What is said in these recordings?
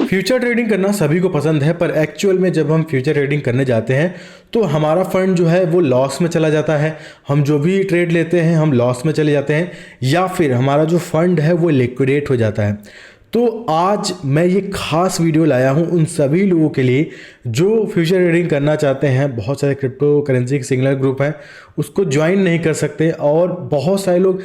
Future trading करना सभी को पसंद है, पर एक्चुअल में जब हम फ्यूचर ट्रेडिंग करने जाते हैं तो हमारा फंड जो है वो लॉस में चला जाता है। हम जो भी ट्रेड लेते हैं हम लॉस में चले जाते हैं, या फिर हमारा जो फंड है वो लिक्विडेट हो जाता है। तो आज मैं ये खास वीडियो लाया हूँ उन सभी लोगों के लिए जो फ्यूचर ट्रेडिंग करना चाहते हैं। बहुत सारे क्रिप्टो करेंसी के सिग्नल ग्रुप हैं, उसको ज्वाइन नहीं कर सकते, और बहुत सारे लोग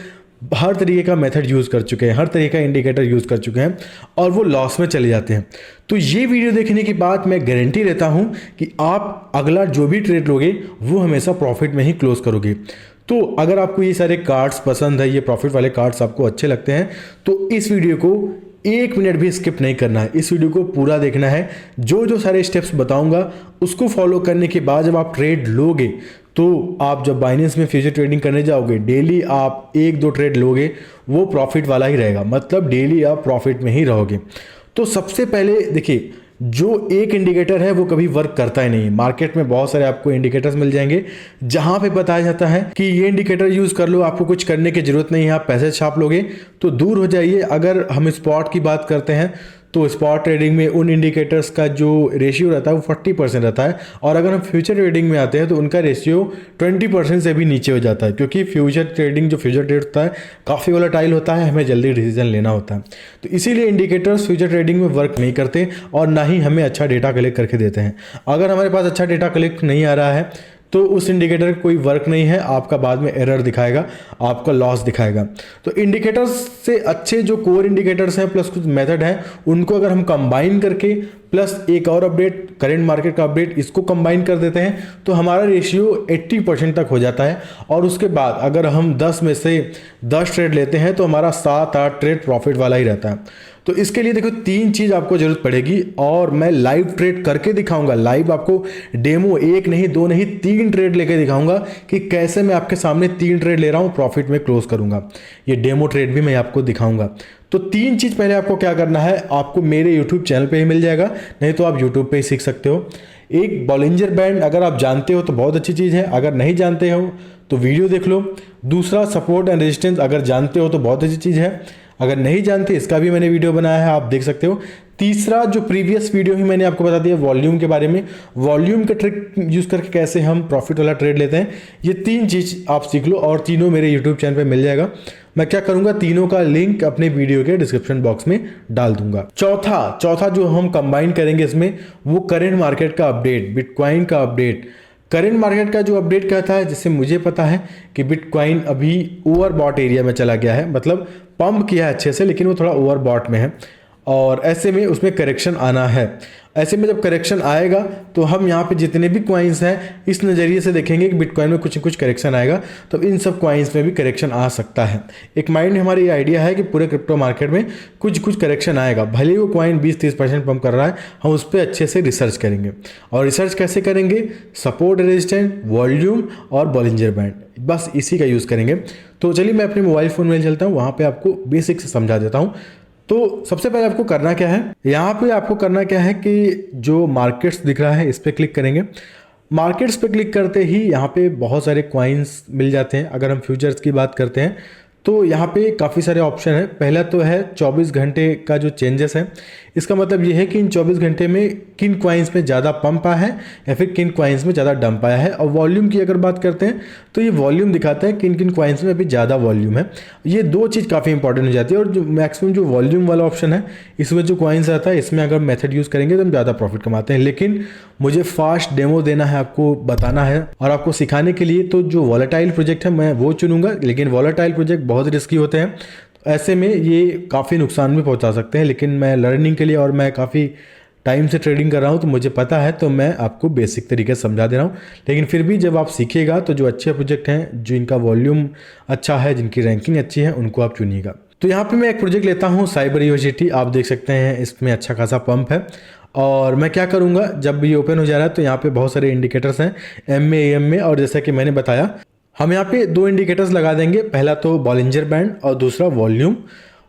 हर तरीके का मेथड यूज़ कर चुके हैं, हर तरीके का इंडिकेटर यूज़ कर चुके हैं और वो लॉस में चले जाते हैं। तो ये वीडियो देखने के बाद मैं गारंटी देता हूँ कि आप अगला जो भी ट्रेड लोगे वो हमेशा प्रॉफिट में ही क्लोज करोगे। तो अगर आपको ये सारे कार्ड्स पसंद है, ये प्रॉफिट वाले कार्ड्स आपको अच्छे लगते हैं, तो इस वीडियो को 1 मिनट भी स्किप नहीं करना है, इस वीडियो को पूरा देखना है। जो जो सारे स्टेप्स बताऊंगा उसको फॉलो करने के बाद जब आप ट्रेड लोगे तो आप जब बाइनेंस में फ्यूचर ट्रेडिंग करने जाओगे, डेली आप 1-2 ट्रेड लोगे, वो प्रॉफिट वाला ही रहेगा, मतलब डेली आप प्रॉफिट में ही रहोगे। तो सबसे पहले देखिए, जो एक इंडिकेटर है वो कभी वर्क करता ही नहीं है। मार्केट में बहुत सारे आपको इंडिकेटर्स मिल जाएंगे जहां पे बताया जाता है कि ये इंडिकेटर यूज कर लो, आपको कुछ करने की जरूरत नहीं है, आप पैसे छाप लोगे, तो दूर हो जाइए। अगर हम स्पॉट की बात करते हैं तो स्पॉट ट्रेडिंग में उन इंडिकेटर्स का जो रेशियो रहता है वो 40% रहता है, और अगर हम फ्यूचर ट्रेडिंग में आते हैं तो उनका रेशियो 20% से भी नीचे हो जाता है, क्योंकि फ्यूचर ट्रेड होता है काफ़ी वोलेटाइल होता है, हमें जल्दी डिसीजन लेना होता है। तो इसीलिए इंडिकेटर्स फ्यूचर ट्रेडिंग में वर्क नहीं करते और ना ही हमें अच्छा डेटा कलेक्ट करके देते हैं। अगर हमारे पास अच्छा डेटा कलेक्ट नहीं आ रहा है तो उस इंडिकेटर कोई वर्क नहीं है, आपका बाद में एरर दिखाएगा, आपका लॉस दिखाएगा। तो इंडिकेटर्स से अच्छे जो कोर इंडिकेटर्स हैं प्लस कुछ मेथड हैं, उनको अगर हम कंबाइन करके प्लस एक और अपडेट, करंट मार्केट का अपडेट, इसको कंबाइन कर देते हैं तो हमारा रेशियो 80% तक हो जाता है। और उसके बाद अगर हम 10 में से 10 ट्रेड लेते हैं तो हमारा 7-8 ट्रेड प्रॉफिट वाला ही रहता है। तो इसके लिए देखो 3 चीज़ आपको जरूरत पड़ेगी, और मैं लाइव ट्रेड करके दिखाऊंगा। लाइव आपको डेमो 1 नहीं 2 नहीं 3 ट्रेड लेके दिखाऊंगा कि कैसे मैं आपके सामने 3 ट्रेड ले रहा हूं, प्रॉफिट में क्लोज करूंगा। ये डेमो ट्रेड भी मैं आपको दिखाऊंगा। तो 3 चीज़ पहले आपको क्या करना है, आपको मेरे यूट्यूब चैनल पे ही मिल जाएगा, नहीं तो आप यूट्यूब पे ही सीख सकते हो। एक बॉलिंजर बैंड अगर आप जानते हो तो बहुत अच्छी चीज़ है, अगर नहीं जानते हो तो वीडियो देख लो। दूसरा सपोर्ट एंड रेजिस्टेंस अगर जानते हो तो बहुत अच्छी चीज़ है, अगर नहीं जानते इसका भी मैंने वीडियो बनाया है, आप देख सकते हो। तीसरा जो प्रीवियस वीडियो ही मैंने आपको बता दिया वॉल्यूम के बारे में, वॉल्यूम का ट्रिक यूज़ करके कैसे हम प्रॉफिट वाला ट्रेड लेते हैं, ये 3 चीज़ आप सीख लो, और तीनों मेरे यूट्यूब चैनल पे मिल जाएगा। मैं क्या करूंगा, तीनों का लिंक अपने वीडियो के डिस्क्रिप्शन बॉक्स में डाल दूंगा। चौथा जो हम कंबाइन करेंगे इसमें, वो करंट मार्केट का अपडेट, बिटकॉइन का अपडेट। करंट मार्केट का जो अपडेट कहता है, जिससे मुझे पता है कि बिटकॉइन अभी ओवरबॉट एरिया में चला गया है, मतलब पंप किया है अच्छे से लेकिन वो थोड़ा ओवरबॉट में है, और ऐसे में उसमें करेक्शन आना है। ऐसे में जब करेक्शन आएगा तो हम यहाँ पे जितने भी कॉइन्स हैं इस नज़रिए से देखेंगे कि बिटकॉइन में कुछ न कुछ करेक्शन आएगा, तो इन सब कॉइन्स में भी करेक्शन आ सकता है। एक माइंड में हमारी ये आइडिया है कि पूरे क्रिप्टो मार्केट में कुछ करेक्शन आएगा, भले ही वो कॉइन 20-30% पंप कर रहा है, हम उस पर अच्छे से रिसर्च करेंगे। और रिसर्च कैसे करेंगे, सपोर्ट, रेजिस्टेंस, वॉल्यूम और बॉलिंजर बैंड, बस इसी का यूज़ करेंगे। तो चलिए मैं अपने मोबाइल फ़ोन में चलता हूँ, वहाँ पर आपको बेसिक से समझा देता हूँ। तो सबसे पहले आपको करना क्या है, यहाँ पे आपको करना क्या है कि जो मार्केट्स दिख रहा है इस पर क्लिक करेंगे। मार्केट्स पे क्लिक करते ही यहाँ पे बहुत सारे कॉइन्स मिल जाते हैं। अगर हम फ्यूचर्स की बात करते हैं तो यहाँ पे काफ़ी सारे ऑप्शन है। पहला तो है 24 घंटे का जो चेंजेस है, इसका मतलब ये है कि इन 24 घंटे में किन कॉइन्स में ज़्यादा पंप आया है या फिर किन कॉइन्स में ज़्यादा डंप आया है। और वॉल्यूम की अगर बात करते हैं तो ये वॉल्यूम दिखाता है किन किन कॉइन्स में अभी ज़्यादा वॉल्यूम है। ये 2 चीज़ काफ़ी इंपॉर्टेंट हो जाती है। और जो मैक्सिमम जो वॉल्यूम वाला ऑप्शन है, इसमें जो कॉइन्स आता है, इसमें अगर मेथड यूज़ करेंगे तो हम ज़्यादा प्रॉफिट कमाते हैं। लेकिन मुझे फास्ट डेमो देना है, आपको बताना है और आपको सिखाने के लिए, तो जो वॉलेटाइल प्रोजेक्ट है मैं वो चुनूंगा। लेकिन वॉलेटाइल प्रोजेक्ट बहुत रिस्की होते हैं, ऐसे में ये काफ़ी नुकसान भी पहुंचा सकते हैं। लेकिन मैं लर्निंग के लिए, और मैं काफ़ी टाइम से ट्रेडिंग कर रहा हूं तो मुझे पता है, तो मैं आपको बेसिक तरीके से समझा दे रहा हूं। लेकिन फिर भी जब आप सीखिएगा तो जो अच्छे प्रोजेक्ट हैं, जो इनका वॉल्यूम अच्छा है, जिनकी रैंकिंग अच्छी है, उनको आप चुनिएगा। तो यहाँ पे मैं एक प्रोजेक्ट लेता हूँ साइबर यूनिवर्सिटी, आप देख सकते हैं इसमें अच्छा खासा पंप है। और मैं क्या करूँगा, जब ये ओपन हो जा रहा है तो यहाँ पे बहुत सारे इंडिकेटर्स हैं एम एम में, और जैसा कि मैंने बताया हम यहाँ पे 2 इंडिकेटर्स लगा देंगे। पहला तो बॉलिंजर बैंड और दूसरा वॉल्यूम।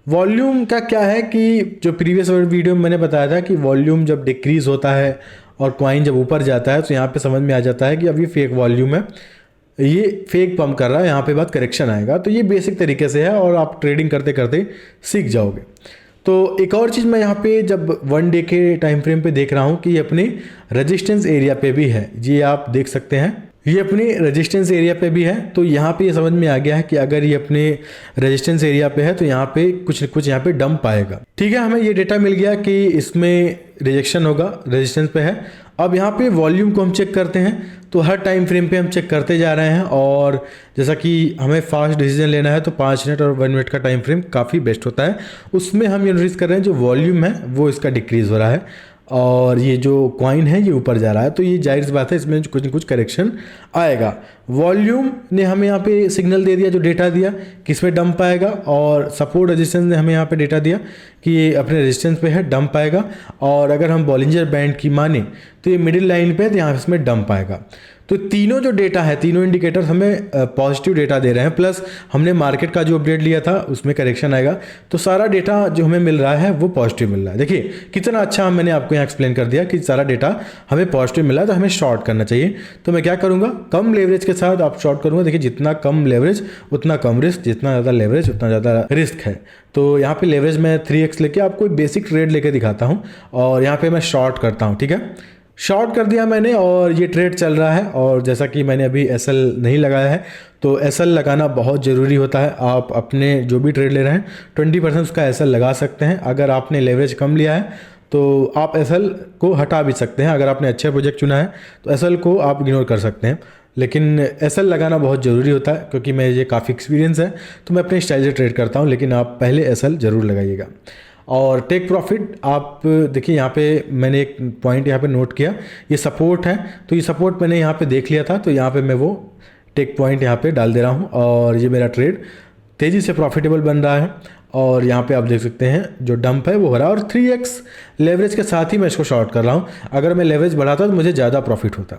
वॉल्यूम का क्या है कि जो प्रीवियस वीडियो में मैंने बताया था कि वॉल्यूम जब डिक्रीज होता है और कॉइन जब ऊपर जाता है तो यहाँ पे समझ में आ जाता है कि अभी फेक वॉल्यूम है, ये फेक पंप कर रहा है, यहाँ पे बात करेक्शन आएगा। तो ये बेसिक तरीके से है और आप ट्रेडिंग करते करते सीख जाओगे। तो एक और चीज़ मैं यहाँ पे जब 1 डे के टाइम फ्रेम पे देख रहा हूँ कि ये अपने रेजिस्टेंस एरिया पे भी है, ये आप देख सकते हैं, ये अपनी रेजिस्टेंस एरिया पे भी है। तो यहाँ पे ये समझ में आ गया है कि अगर ये अपने रेजिस्टेंस एरिया पे है तो यहाँ पे कुछ न कुछ यहाँ पे डंप आएगा। ठीक है, हमें ये डेटा मिल गया कि इसमें रिजेक्शन होगा, रेजिस्टेंस पे है। अब यहाँ पे वॉल्यूम को हम चेक करते हैं, तो हर टाइम फ्रेम पे हम चेक करते जा रहे हैं, और जैसा कि हमें फास्ट डिसीजन लेना है तो 5 मिनट और 1 मिनट का टाइम फ्रेम काफ़ी बेस्ट होता है। उसमें हम ये नोटिस कर रहे हैं जो वॉल्यूम है वो इसका डिक्रीज़ हो रहा है और ये जो कॉइन है ये ऊपर जा रहा है, तो ये जाहिर सी बात है इसमें कुछ न कुछ करेक्शन आएगा। वॉल्यूम ने हमें यहाँ पे सिग्नल दे दिया, जो डेटा दिया कि इसमें डंप आएगा, और सपोर्ट रेजिस्टेंस ने हमें यहाँ पे डेटा दिया कि ये अपने रेजिस्टेंस पे है, डंप आएगा। और अगर हम बॉलिंजर बैंड की माने तो ये मिडिल लाइन पे है, तो यहाँ इसमें डंप आएगा। तो तीनों जो डेटा है, तीनों इंडिकेटर्स हमें पॉजिटिव डेटा दे रहे हैं, प्लस हमने मार्केट का जो अपडेट लिया था उसमें करेक्शन आएगा, तो सारा डेटा जो हमें मिल रहा है वो पॉजिटिव मिल रहा है। देखिए कितना अच्छा मैंने आपको यहाँ एक्सप्लेन कर दिया कि सारा डेटा हमें पॉजिटिव मिला है, तो हमें शॉर्ट करना चाहिए। तो मैं क्या करूँगा, कम लेवरेज के साथ आप शॉर्ट करूँगा। देखिए जितना कम लेवरेज उतना कम रिस्क, जितना ज़्यादा लेवरेज उतना ज़्यादा रिस्क है। तो यहाँ पे लेवरेज मैं 3x लेके आपको एक बेसिक ट्रेड लेके दिखाता हूँ, और यहाँ पे मैं शॉर्ट करता हूँ। ठीक है, शॉर्ट कर दिया मैंने और ये ट्रेड चल रहा है। और जैसा कि मैंने अभी एसएल नहीं लगाया है, तो एसएल लगाना बहुत ज़रूरी होता है। आप अपने जो भी ट्रेड ले रहे हैं 20% उसका एसएल लगा सकते हैं। अगर आपने लेवरेज कम लिया है तो आप एसएल को हटा भी सकते हैं। अगर आपने अच्छा प्रोजेक्ट चुना है तो एसएल को आप इग्नोर कर सकते हैं, लेकिन एसएल लगाना बहुत ज़रूरी होता है, क्योंकि मैं ये काफ़ी एक्सपीरियंस है तो मैं अपने स्टाइल से ट्रेड करता हूँ। लेकिन आप पहले एसएल ज़रूर लगाइएगा। और टेक प्रॉफिट आप देखिए, यहाँ पे मैंने एक पॉइंट यहाँ पे नोट किया, ये सपोर्ट है, तो ये सपोर्ट मैंने यहाँ पे देख लिया था, तो यहाँ पे मैं वो टेक पॉइंट यहाँ पे डाल दे रहा हूँ, और ये मेरा ट्रेड तेज़ी से प्रॉफिटेबल बन रहा है। और यहाँ पे आप देख सकते हैं जो डंप है वो हो रहा है, और 3x लेवरेज के साथ ही मैं इसको शॉर्ट कर रहा हूँ। अगर मैं लेवरेज बढ़ाता तो मुझे ज़्यादा प्रॉफिट होता।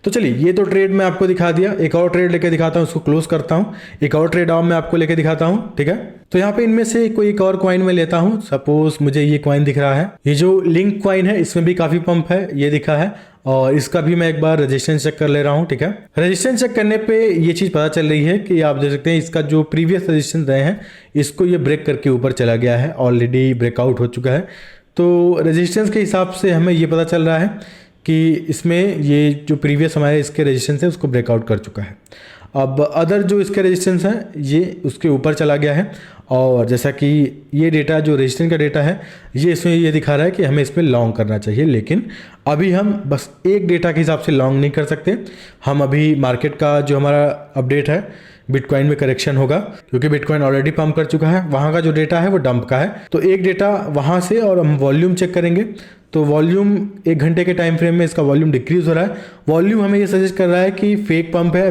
तो चलिए, ये तो ट्रेड मैं आपको दिखा दिया। एक और ट्रेड लेके दिखाता हूँ, उसको क्लोज करता हूँ। एक और ट्रेड और मैं आपको लेके दिखाता हूँ। ठीक है, तो यहाँ पे इनमें से कोई एक और कॉइन मैं लेता हूँ। सपोज मुझे ये कॉइन दिख रहा है, ये जो लिंक कॉइन है इसमें भी काफ़ी पंप है, ये दिखा है, और इसका भी मैं एक बार रेजिस्टेंस चेक कर ले रहा हूँ। ठीक है, रेजिस्टेंस चेक करने पे ये चीज़ पता चल रही है कि आप देख सकते हैं इसका जो प्रीवियस रेजिस्टेंस रहे हैं इसको ये ब्रेक करके ऊपर चला गया है, ऑलरेडी ब्रेकआउट हो चुका है। तो रेजिस्टेंस के हिसाब से हमें ये पता चल रहा है कि इसमें ये जो प्रीवियस हमारे इसके रेजिस्टेंस है उसको ब्रेकआउट कर चुका है। अब अदर जो इसके रेजिस्टेंस है ये उसके ऊपर चला गया है, और जैसा कि ये डेटा जो रेजिस्टेंस का डेटा है ये इसमें ये दिखा रहा है कि हमें इसमें लॉन्ग करना चाहिए। लेकिन अभी हम बस एक डेटा के हिसाब से लॉन्ग नहीं कर सकते। हम अभी मार्केट का जो हमारा अपडेट है, बिटकॉइन में करेक्शन होगा, क्योंकि बिटकॉइन ऑलरेडी पंप कर चुका है, वहाँ का जो डेटा है वो डंप का है। तो एक डेटा वहाँ से, और हम वॉल्यूम चेक करेंगे। तो वॉल्यूम 1 घंटे के टाइम फ्रेम में इसका वॉल्यूम डिक्रीज हो रहा है। वॉल्यूम हमें ये सजेस्ट कर रहा है कि फेक पंप है,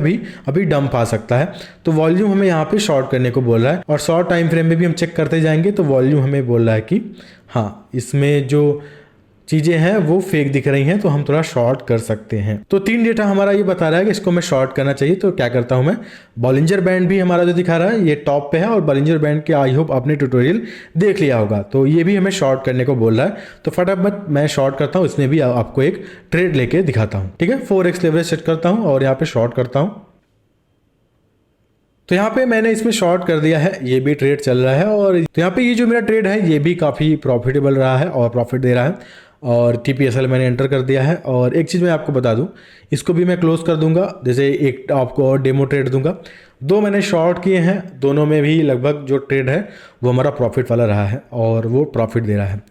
अभी डंप आ सकता है। तो वॉल्यूम हमें यहाँ पे शॉर्ट करने को बोल रहा है, और शॉर्ट टाइम फ्रेम में भी हम चेक करते जाएंगे तो वॉल्यूम हमें बोल रहा है कि हाँ, इसमें जो चीज़ें हैं वो फेक दिख रही हैं, तो हम थोड़ा शॉर्ट कर सकते हैं। तो 3 डेटा हमारा ये बता रहा है कि इसको मैं शॉर्ट करना चाहिए। तो क्या करता हूं मैं, बॉलिंजर बैंड भी हमारा जो दिखा रहा है ये टॉप पे है, और बॉलिंजर बैंड के आई होप आपने ट्यूटोरियल देख लिया होगा, तो ये भी हमें शॉर्ट करने को बोल रहा है। तो फटाफट मैं शॉर्ट करता हूँ, इसमें भी आपको एक ट्रेड लेके दिखाता हूँ। ठीक है, 4x लेवरेज सेट करता हूँ और यहाँ पे शॉर्ट करता हूँ। तो यहाँ पे मैंने इसमें शॉर्ट कर दिया है, ये भी ट्रेड चल रहा है। और तो यहाँ पे ये जो मेरा ट्रेड है ये भी काफ़ी प्रॉफिटेबल रहा है और प्रॉफिट दे रहा है, और TPSL मैंने एंटर कर दिया है। और एक चीज़ मैं आपको बता दूं, इसको भी मैं क्लोज कर दूंगा। जैसे एक आपको और डेमो ट्रेड दूंगा। 2 मैंने शॉर्ट किए हैं, दोनों में भी लगभग जो ट्रेड है वो हमारा प्रॉफिट वाला रहा है, और वो प्रॉफिट दे रहा है।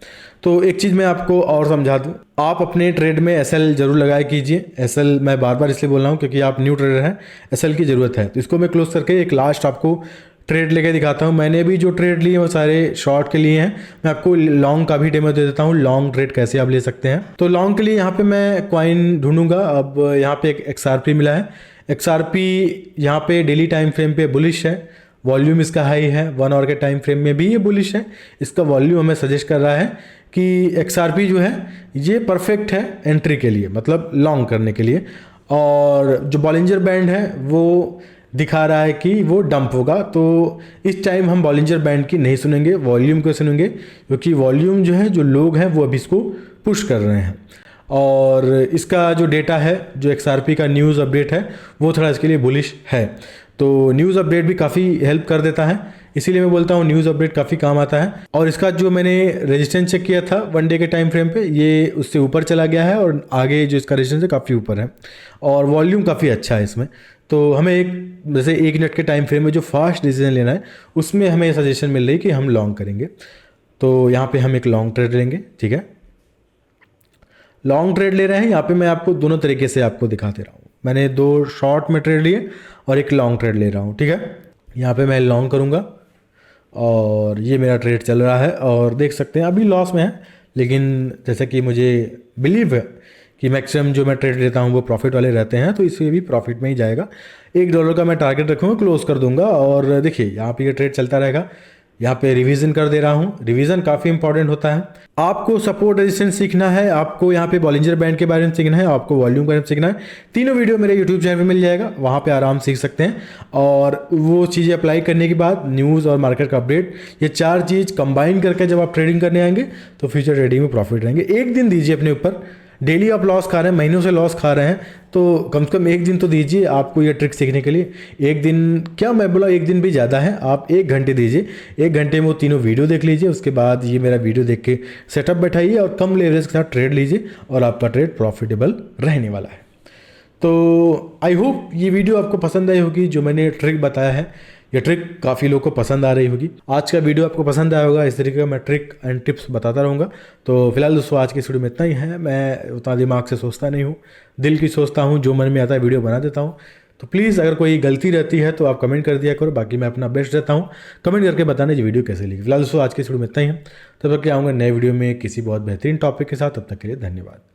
तो एक चीज़ मैं आपको और समझा दूं, आप अपने ट्रेड में SL जरूर लगाया कीजिए। SL मैं बार बार इसलिए बोल रहा हूँ क्योंकि आप न्यू ट्रेडर हैं, SL की ज़रूरत है। तो इसको मैं क्लोज करके एक लास्ट आपको ट्रेड लेके दिखाता हूँ। मैंने भी जो ट्रेड लिए वो सारे शॉर्ट के लिए हैं। मैं आपको लॉन्ग का भी डेमो दे देता हूँ, लॉन्ग ट्रेड कैसे आप ले सकते हैं। तो लॉन्ग के लिए यहाँ पे मैं कॉइन ढूंढूंगा। अब यहाँ पे एक XRP मिला है। XRP यहाँ पे डेली टाइम फ्रेम पे बुलिश है, वॉल्यूम इसका हाई है, 1 आवर के टाइम फ्रेम में भी ये बुलिश है। इसका वॉल्यूम हमें सजेस्ट कर रहा है कि XRP जो है ये परफेक्ट है एंट्री के लिए, मतलब लॉन्ग करने के लिए। और जो बॉलिंजर बैंड है वो दिखा रहा है कि वो डंप होगा। तो इस टाइम हम बॉलिंजर बैंड की नहीं सुनेंगे, वॉल्यूम को सुनेंगे, क्योंकि वॉल्यूम जो है, जो लोग हैं वो अभी इसको पुश कर रहे हैं। और इसका जो डेटा है, जो XRP का न्यूज़ अपडेट है वो थोड़ा इसके लिए बुलिश है। तो न्यूज़ अपडेट भी काफ़ी हेल्प कर देता है। इसीलिए मैं बोलता हूँ न्यूज़ अपडेट काफ़ी काम आता है। और इसका जो मैंने रेजिस्टेंस चेक किया था 1 डे के टाइम फ्रेम पे, ये उससे ऊपर चला गया है और आगे जो इसका रेजिस्टेंस है काफ़ी ऊपर है और वॉल्यूम काफ़ी अच्छा है इसमें। तो हमें जैसे 1 मिनट के टाइम फ्रेम में जो फास्ट डिसीजन लेना है उसमें हमें सजेशन मिल रही है कि हम लॉन्ग करेंगे। तो यहाँ पे हम एक लॉन्ग ट्रेड लेंगे, ठीक है। लॉन्ग ट्रेड ले रहे हैं, यहाँ पे मैं आपको दोनों तरीके से आपको दिखा दे रहा हूँ। मैंने 2 शॉर्ट में ट्रेड लिए और एक लॉन्ग ट्रेड ले रहा हूँ, ठीक है। यहाँ पे मैं लॉन्ग करूँगा और ये मेरा ट्रेड चल रहा है और देख सकते हैं अभी लॉस में है, लेकिन जैसा कि मुझे बिलीव है कि मैक्सिमम जो मैं ट्रेड लेता हूँ वो प्रॉफिट वाले रहते हैं, तो इससे भी प्रॉफिट में ही जाएगा। $1 का मैं टारगेट रखूँगा, क्लोज कर दूंगा और देखिए यहाँ पे ये ट्रेड चलता रहेगा। यहाँ पे रिवीजन कर दे रहा हूँ, रिवीजन काफ़ी इंपॉर्टेंट होता है। आपको सपोर्ट रेजिस्टेंस सीखना है, आपको यहाँ पे बॉलिंजर बैंड के बारे में सीखना है, आपको वॉल्यूम के बारे में सीखना है, तीनों वीडियो मेरे यूट्यूब चैनल पे मिल जाएगा, वहाँ पे आराम से सीख सकते हैं। और वो चीज़ें अप्लाई करने के बाद न्यूज़ और मार्केट का अपडेट, ये 4 चीज़ कंबाइन करके जब आप ट्रेडिंग करने आएंगे तो फ्यूचर ट्रेडिंग में प्रॉफिट रहेंगे। एक दिन दीजिए अपने ऊपर, डेली आप लॉस खा रहे हैं, महीनों से लॉस खा रहे हैं, तो कम से कम एक दिन तो दीजिए आपको ये ट्रिक सीखने के लिए। एक दिन क्या, मैं बोला एक दिन भी ज़्यादा है, आप 1 घंटे दीजिए। 1 घंटे में वो तीनों वीडियो देख लीजिए, उसके बाद ये मेरा वीडियो देख के सेटअप बैठाइए और कम लेवरेज के साथ ट्रेड लीजिए और आपका ट्रेड प्रॉफिटेबल रहने वाला है। तो आई होप ये वीडियो आपको पसंद आई होगी, जो मैंने ट्रिक बताया है ये ट्रिक काफ़ी लोगों को पसंद आ रही होगी। आज का वीडियो आपको पसंद आया होगा, इस तरीके का मैं ट्रिक एंड टिप्स बताता रहूँगा। तो फिलहाल दोस्तों आज की इस वीडियो में इतना ही है। मैं उतना दिमाग से सोचता नहीं हूँ, दिल की सोचता हूँ, जो मन में आता है वीडियो बना देता हूँ। तो प्लीज़ अगर कोई गलती रहती है तो आप कमेंट कर दिया करो, बाकी मैं अपना बेस्ट रहता हूँ कमेंट करके बताने जो वीडियो कैसे लगी। फिलहाल दोस्तों आज की इस वीडियो में इतना ही है, तब तक के आऊँगा नए वीडियो में किसी बहुत बेहतरीन टॉपिक के साथ। तब तक के लिए धन्यवाद।